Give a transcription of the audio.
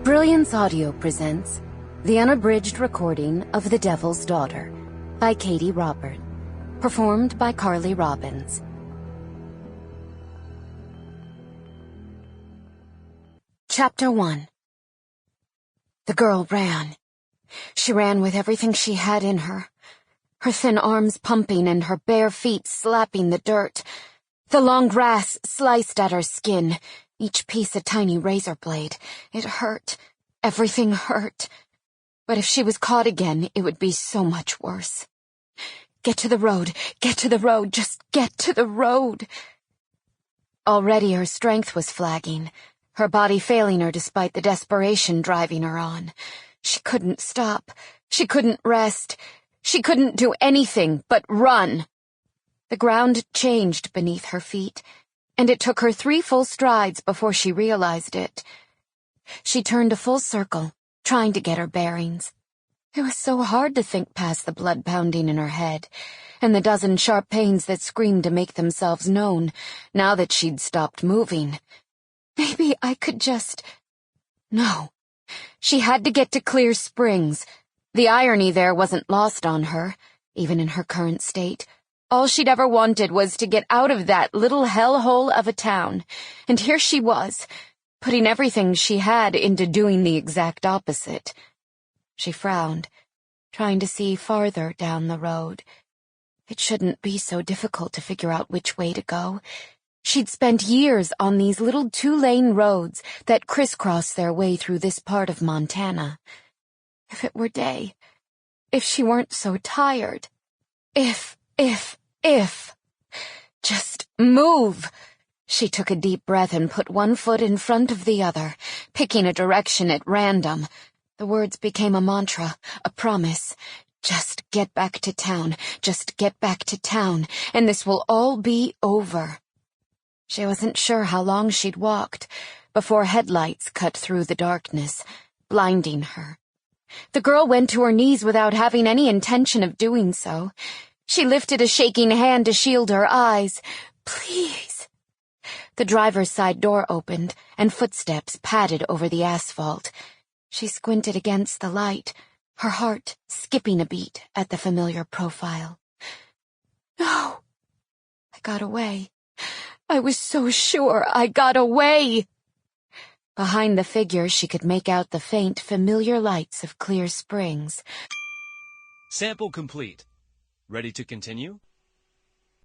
Brilliance Audio presents the unabridged recording of The Devil's Daughter by Katee Robert, performed by Carly Robbins. Chapter 1. The girl ran. She ran with everything she had in her, her thin arms pumping and her bare feet slapping the dirt. The long grass sliced at her skin, each piece a tiny razor blade. It hurt. Everything hurt. But if she was caught again, it would be so much worse. Get to the road. Get to the road. Just get to the road. Already her strength was flagging, her body failing her despite the desperation driving her on. She couldn't stop. She couldn't rest. She couldn't do anything but run. The ground changed beneath her feet, and it took her 3 full strides before she realized it. She turned a full circle, trying to get her bearings. It was so hard to think past the blood pounding in her head, and the dozen sharp pains that screamed to make themselves known, now that she'd stopped moving. Maybe I could just... No. She had to get to Clear Springs. The irony there wasn't lost on her, even in her current state. All she'd ever wanted was to get out of that little hellhole of a town, and here she was, putting everything she had into doing the exact opposite. She frowned, trying to see farther down the road. It shouldn't be so difficult to figure out which way to go. She'd spent years on these little 2-lane roads that crisscross their way through this part of Montana. If it were day. If she weren't so tired. If. Just move. She took a deep breath and put one foot in front of the other, picking a direction at random. The words became a mantra, a promise. Just get back to town. Just get back to town, and this will all be over. She wasn't sure how long she'd walked before headlights cut through the darkness, blinding her. The girl went to her knees without having any intention of doing so. She lifted a shaking hand to shield her eyes. Please. The driver's side door opened, and footsteps padded over the asphalt. She squinted against the light, her heart skipping a beat at the familiar profile. No. I got away. I was so sure I got away. Behind the figure, she could make out the faint, familiar lights of Clear Springs. Sample complete. Ready to continue?